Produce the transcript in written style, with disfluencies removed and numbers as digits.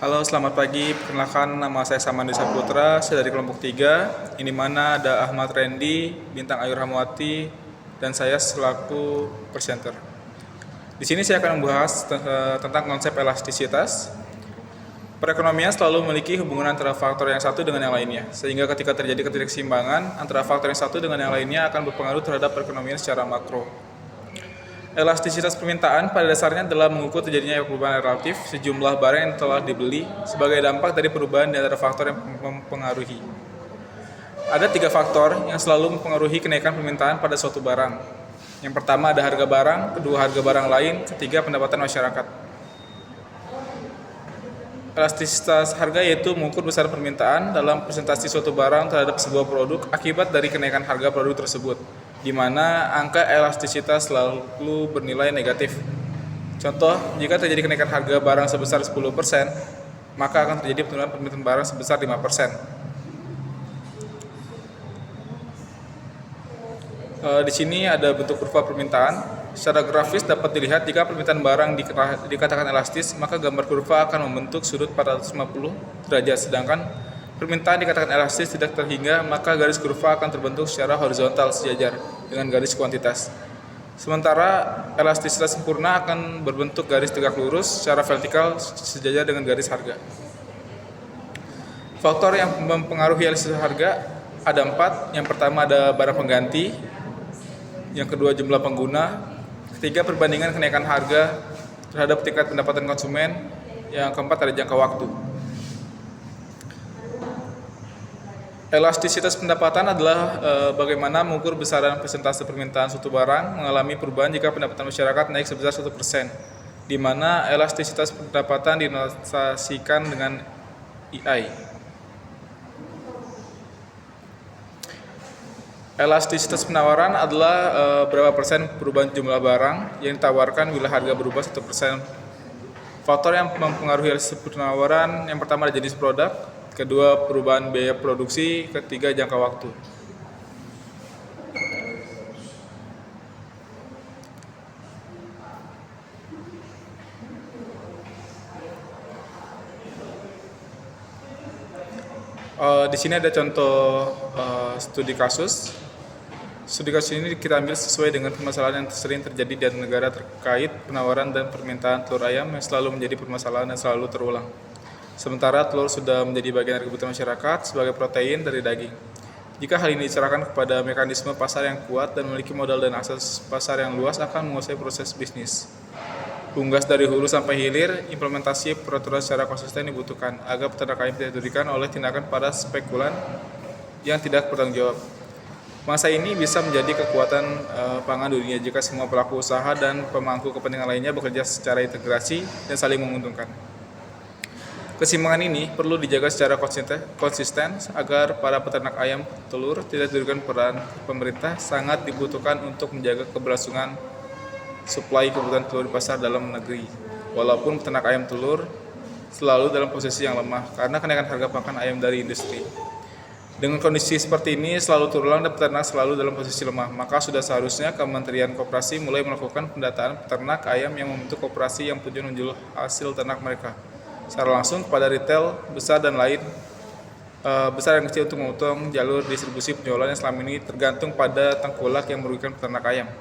Halo, selamat pagi. Perkenalkan, nama saya Samandi Saputra, saya dari kelompok 3, ini mana ada Ahmad Randy, Bintang Ayu Rahmawati, dan saya selaku presenter. Di sini saya akan membahas tentang konsep elastisitas. Perekonomian selalu memiliki hubungan antara faktor yang satu dengan yang lainnya, sehingga ketika terjadi ketidakseimbangan antara faktor yang satu dengan yang lainnya akan berpengaruh terhadap perekonomian secara makro. Elastisitas permintaan pada dasarnya adalah mengukur terjadinya perubahan relatif sejumlah barang yang telah dibeli sebagai dampak dari perubahan di antara faktor yang mempengaruhi. Ada 3 faktor yang selalu mempengaruhi kenaikan permintaan pada suatu barang. Yang pertama ada harga barang, kedua harga barang lain, ketiga pendapatan masyarakat. Elastisitas harga yaitu mengukur besaran permintaan dalam presentasi suatu barang terhadap sebuah produk akibat dari kenaikan harga produk tersebut, di mana angka elastisitas selalu bernilai negatif. Contoh, jika terjadi kenaikan harga barang sebesar 10%, maka akan terjadi penurunan permintaan barang sebesar 5%. Di sini ada bentuk kurva permintaan. Secara grafis dapat dilihat jika permintaan barang dikatakan elastis, maka gambar kurva akan membentuk sudut 450 derajat, sedangkan permintaan dikatakan elastis tidak terhingga, maka garis kurva akan terbentuk secara horizontal sejajar dengan garis kuantitas. Sementara elastisitas sempurna akan berbentuk garis tegak lurus secara vertikal sejajar dengan garis harga. Faktor yang mempengaruhi elastisitas harga ada 4. Yang pertama ada barang pengganti, yang kedua jumlah pengguna, ketiga perbandingan kenaikan harga terhadap tingkat pendapatan konsumen, yang keempat ada jangka waktu. Elastisitas pendapatan adalah bagaimana mengukur besaran persentase permintaan suatu barang mengalami perubahan jika pendapatan masyarakat naik sebesar 1%, di mana elastisitas pendapatan dinotasikan dengan EI. Elastisitas penawaran adalah berapa persen perubahan jumlah barang yang ditawarkan bila harga berubah 1%. Faktor yang mempengaruhi elastisitas penawaran yang pertama ada jenis produk, kedua perubahan biaya produksi, ketiga jangka waktu. Di sini ada contoh studi kasus. Studi kasus ini kita ambil sesuai dengan permasalahan yang sering terjadi di negara terkait penawaran dan permintaan telur ayam yang selalu menjadi permasalahan dan selalu terulang. Sementara telur sudah menjadi bagian dari kebutuhan masyarakat sebagai protein dari daging. Jika hal ini diserahkan kepada mekanisme pasar yang kuat dan memiliki modal dan akses pasar yang luas akan menguasai proses bisnis. Unggas dari hulu sampai hilir, implementasi peraturan secara konsisten dibutuhkan agar peternak ayam tidak dirugikan oleh tindakan para spekulan yang tidak bertanggung jawab. Masa ini bisa menjadi kekuatan pangan dunia jika semua pelaku usaha dan pemangku kepentingan lainnya bekerja secara integrasi dan saling menguntungkan. Keseimbangan ini perlu dijaga secara konsisten agar para peternak ayam telur tidak dirugikan. Peran pemerintah sangat dibutuhkan untuk menjaga keberlangsungan suplai kebutuhan telur di pasar dalam negeri. Walaupun peternak ayam telur selalu dalam posisi yang lemah karena kenaikan harga pakan ayam dari industri. Dengan kondisi seperti ini selalu terulang dan peternak selalu dalam posisi lemah, maka sudah seharusnya Kementerian Koperasi mulai melakukan pendataan peternak ayam yang membentuk koperasi yang tujuan menjual hasil ternak mereka secara langsung kepada retail besar dan lain besar dan kecil untuk memotong jalur distribusi penjualan yang selama ini tergantung pada tengkulak yang merugikan peternak ayam.